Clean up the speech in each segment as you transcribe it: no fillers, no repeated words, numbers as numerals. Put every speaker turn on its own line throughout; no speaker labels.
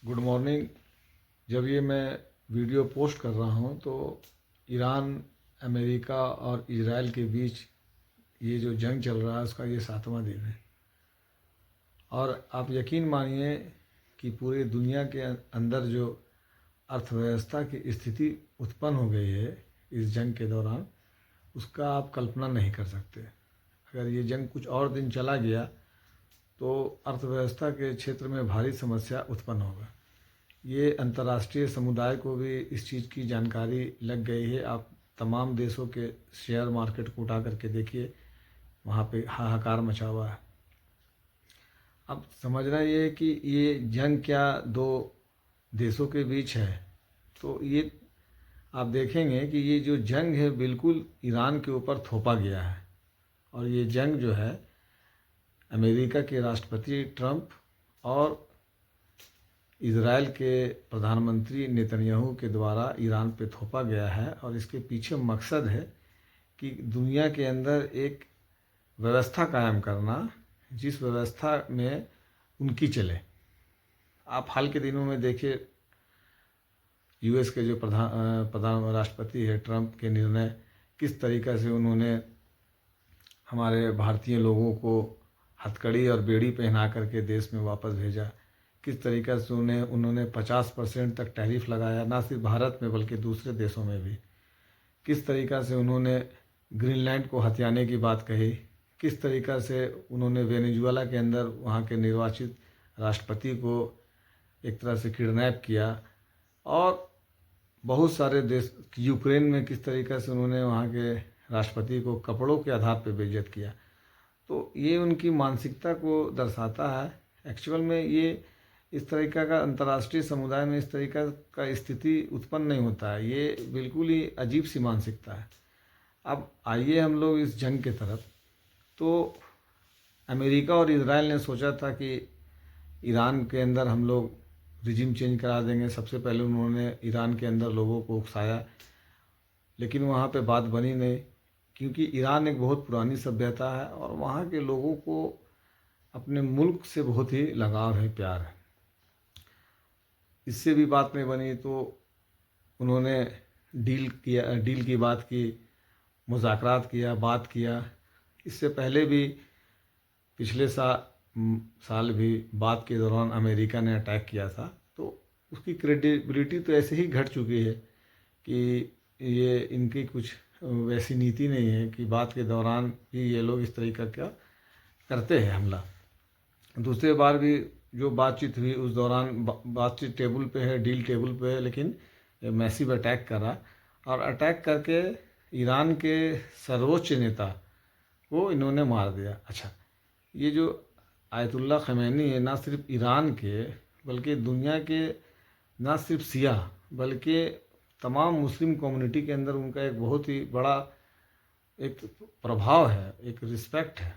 Good morning. जब ये मैं वीडियो पोस्ट कर रहा हूँ तो ईरान, अमेरिका और इजराइल के बीच ये जो जंग चल रहा है उसका ये 7वां दिन है। और आप यकीन मानिए कि पूरी दुनिया के अंदर जो अर्थव्यवस्था की स्थिति उत्पन्न हो गई है इस जंग के दौरान, उसका आप कल्पना नहीं कर सकते। अगर ये जंग कुछ और दिन चला गया तो अर्थव्यवस्था के क्षेत्र में भारी समस्या उत्पन्न होगा। ये अंतर्राष्ट्रीय समुदाय को भी इस चीज़ की जानकारी लग गई है। आप तमाम देशों के शेयर मार्केट को उठा करके देखिए, वहाँ पे हाहाकार मचा हुआ है। अब समझना ये है कि ये जंग क्या दो देशों के बीच है, तो ये आप देखेंगे कि ये जो जंग है बिल्कुल ईरान के ऊपर थोपा गया है। और ये जंग जो है अमेरिका के राष्ट्रपति ट्रंप और इजराइल के प्रधानमंत्री नेतन्याहू के द्वारा ईरान पे थोपा गया है। और इसके पीछे मकसद है कि दुनिया के अंदर एक व्यवस्था कायम करना जिस व्यवस्था में उनकी चले। आप हाल के दिनों में देखिए यूएस के जो प्रधान राष्ट्रपति है ट्रंप के निर्णय, किस तरीक़ा से उन्होंने हमारे भारतीय लोगों को हथकड़ी और बेड़ी पहना करके देश में वापस भेजा। किस तरीक़ा से उन्होंने 50% तक टैरिफ लगाया, ना सिर्फ भारत में बल्कि दूसरे देशों में भी। किस तरीक़ा से उन्होंने ग्रीनलैंड को हथियाने की बात कही। किस तरीक़ा से उन्होंने वेनेजुएला के अंदर वहाँ के निर्वाचित राष्ट्रपति को एक तरह से किडनैप किया। और बहुत सारे देश, यूक्रेन में किस तरीक़ा से उन्होंने वहाँ के राष्ट्रपति को कपड़ों के आधार पर बेइज्जत किया। तो ये उनकी मानसिकता को दर्शाता है। एक्चुअल में ये इस तरीक़ा का अंतर्राष्ट्रीय समुदाय में इस तरीक़ा का स्थिति उत्पन्न नहीं होता है। ये बिल्कुल ही अजीब सी मानसिकता है। अब आइए हम लोग इस जंग के तरफ। तो अमेरिका और इजराइल ने सोचा था कि ईरान के अंदर हम लोग रिजिम चेंज करा देंगे। सबसे पहले उन्होंने ईरान के अंदर लोगों को उकसाया, लेकिन वहाँ पे बात बनी नहीं, क्योंकि ईरान एक बहुत पुरानी सभ्यता है और वहाँ के लोगों को अपने मुल्क से बहुत ही लगाव है, प्यार है। इससे भी बात नहीं बनी तो उन्होंने डील की बात की, मुज़ाकरात किया, बात किया। इससे पहले भी पिछले साल भी बात के दौरान अमेरिका ने अटैक किया था। तो उसकी क्रेडिबिलिटी तो ऐसे ही घट चुकी है कि ये इनकी कुछ वैसी नीति नहीं है कि बात के दौरान भी ये लोग इस तरीक़ा का करते हैं हमला। दूसरे बार भी जो बातचीत हुई उस दौरान बातचीत टेबल पे है, डील टेबल पे है, लेकिन मैसिव अटैक करा और अटैक करके ईरान के सर्वोच्च नेता को इन्होंने मार दिया। अच्छा, ये जो आयतुल्ला खमैनी है, ना सिर्फ ईरान के बल्कि दुनिया के, ना सिर्फ शिया बल्कि तमाम मुस्लिम कम्युनिटी के अंदर उनका एक बहुत ही बड़ा एक प्रभाव है, एक रिस्पेक्ट है।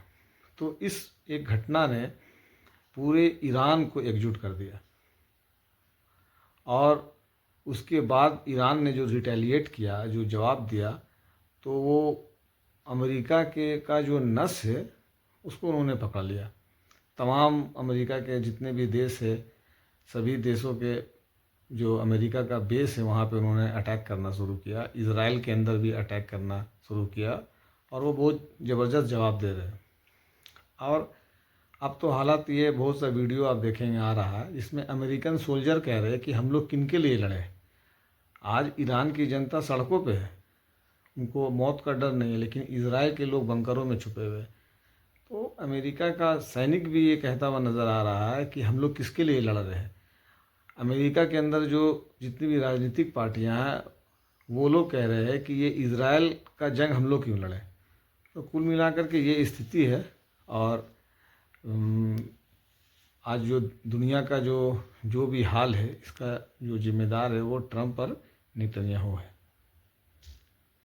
तो इस एक घटना ने पूरे ईरान को एकजुट कर दिया। और उसके बाद ईरान ने जो रिटेलिएट किया, जो जवाब दिया, तो वो अमेरिका के का जो नस है उसको उन्होंने पकड़ लिया। तमाम अमेरिका के जितने भी देश है, सभी देशों के जो अमेरिका का बेस है वहाँ पे उन्होंने अटैक करना शुरू किया। इजराइल के अंदर भी अटैक करना शुरू किया और वो बहुत ज़बरदस्त जवाब दे रहे हैं। और अब तो हालात ये, बहुत सा वीडियो आप देखेंगे आ रहा है जिसमें अमेरिकन सोल्जर कह रहे हैं कि हम लोग किन के लिए लड़े। आज ईरान की जनता सड़कों पे है, उनको मौत का डर नहीं है, लेकिन इजराइल के लोग बंकरों में छुपे हुए। तो अमेरिका का सैनिक भी ये कहता हुआ नज़र आ रहा है कि हम लोग किसके लिए लड़ रहे हैं। अमेरिका के अंदर जो जितनी भी राजनीतिक पार्टियां हैं वो लोग कह रहे हैं कि ये इजराइल का जंग हम लोग क्यों लड़ें। तो कुल मिलाकर के ये स्थिति है। और आज जो दुनिया का जो भी हाल है, इसका जो जिम्मेदार है वो ट्रंप और नेतन्याहू है।